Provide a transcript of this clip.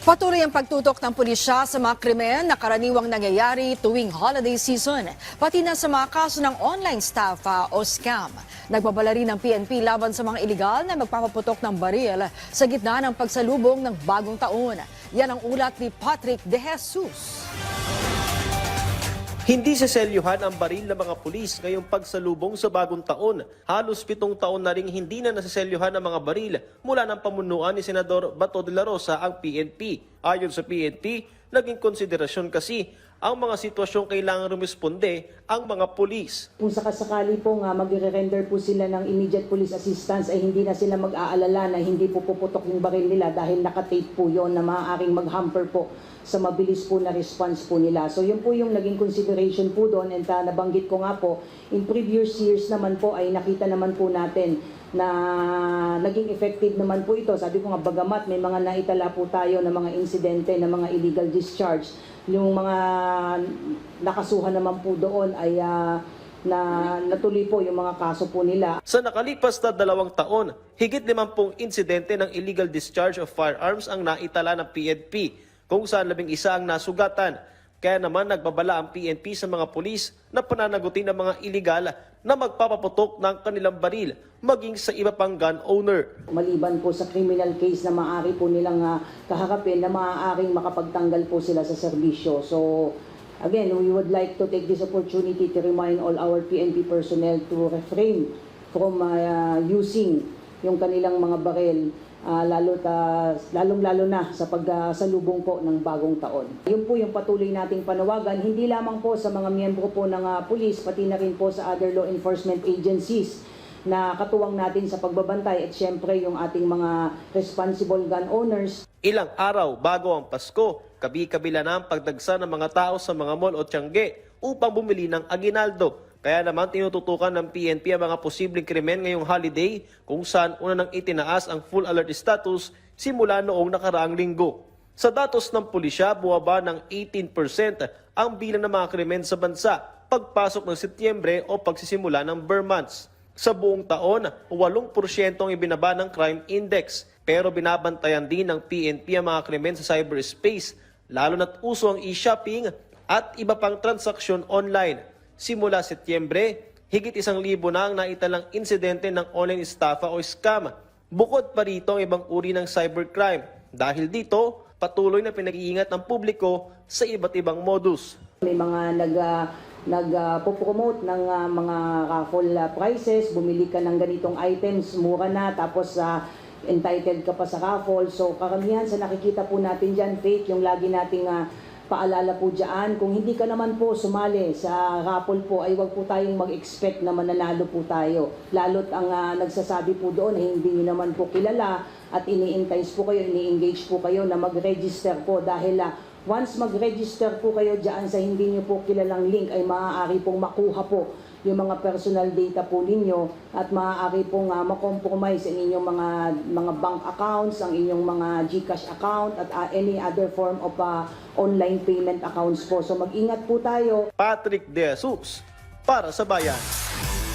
Patuloy ang pagtutok ng pulisya sa mga krimen na karaniwang nangyayari tuwing holiday season, pati na sa mga kaso ng online estafa o scam. Nagbabala rin ng PNP laban sa mga iligal na magpapaputok ng baril sa gitna ng pagsalubong ng bagong taon. Yan ang ulat ni Patrick De Jesus. Hindi seselyuhan ang baril ng mga pulis ngayong pagsalubong sa bagong taon. Halos 7 taon na ring hindi na naseselyuhan ang mga baril mula ng pamunuan ni Senador Bato de la Rosa ang PNP. Ayon sa PNP, naging konsiderasyon kasi ang mga sitwasyong kailangan rumisponde ang mga pulis. Kung sakasakali po nga magre-render po sila ng immediate police assistance ay hindi na sila mag-aalala na hindi po puputok yung baril nila dahil nakatape po yon na maaaring mag-hamper po sa mabilis po na response po nila. So yun po yung naging consideration po doon, and nabanggit ko nga po, in previous years naman po ay nakita naman po natin na naging effective naman po ito. Sabi ko nga, bagamat may mga naitala po tayo na mga insidente, na mga illegal discharge, yung mga nakasuhan naman po doon ay na natuloy po yung mga kaso po nila. Sa nakalipas na 2 taon, higit 50 insidente ng illegal discharge of firearms ang naitala ng PNP, kung saan 11 ang nasugatan. Kaya naman nagbabala ang PNP sa mga pulis na pananagutin ang mga iligal na magpapaputok ng kanilang baril, maging sa iba pang gun owner. Maliban po sa criminal case na maaari po nilang kaharapin, na maaaring makapagtanggal po sila sa serbisyo. So again, we would like to take this opportunity to remind all our PNP personnel to refrain from using yung kanilang mga baril, lalong-lalo na sa pagsalubong po ng bagong taon. Yun po yung patuloy nating panawagan, hindi lamang po sa mga miyembro po ng pulis, pati na rin po sa other law enforcement agencies na katuwang natin sa pagbabantay, at syempre yung ating mga responsible gun owners. Ilang araw bago ang Pasko, kabi-kabila na ang pagdagsa ng mga tao sa mga mall o tiyangge upang bumili ng aginaldo. Kaya naman tinututukan ng PNP ang mga posibleng krimen ngayong holiday, kung saan una nang itinaas ang full alert status simula noong nakaraang linggo. Sa datos ng pulisya, buwaba ng 18% ang bilang ng mga krimen sa bansa pagpasok ng Setyembre o pagsisimula ng Burr months. Sa buong taon, 8% ang ibinaba ng crime index, pero binabantayan din ng PNP ang mga krimen sa cyberspace, lalo na't uso ang e-shopping at iba pang transaksyon online. Simula Setyembre, higit 1,000 na ang naitalang insidente ng online estafa o scam. Bukod pa rito ang ibang uri ng cybercrime. Dahil dito, patuloy na pinag-iingat ng publiko sa iba't ibang modus. May mga nag-promote ng mga raffle prices, bumili ka ng ganitong items, mura na, tapos entitled ka pa sa raffle. So karamihan sa nakikita po natin dyan, Faith, yung lagi nating paalala po dyan, kung hindi ka naman po sumali sa raffle po, ay wag po tayong mag-expect na mananalo po tayo. Lalo't ang nagsasabi po doon ay hindi nyo naman po kilala at ini-entice po kayo, ini-engage po kayo na mag-register po, dahil once mag-register po kayo dyan sa hindi nyo po kilalang link, ay maaari pong makuha po yung mga personal data po ninyo, at maaari pong makompromise ang inyong mga bank accounts, ang inyong mga GCash account, at any other form of online payment accounts po. So mag-ingat po tayo. Patrick De Jesus, para sa Bayan.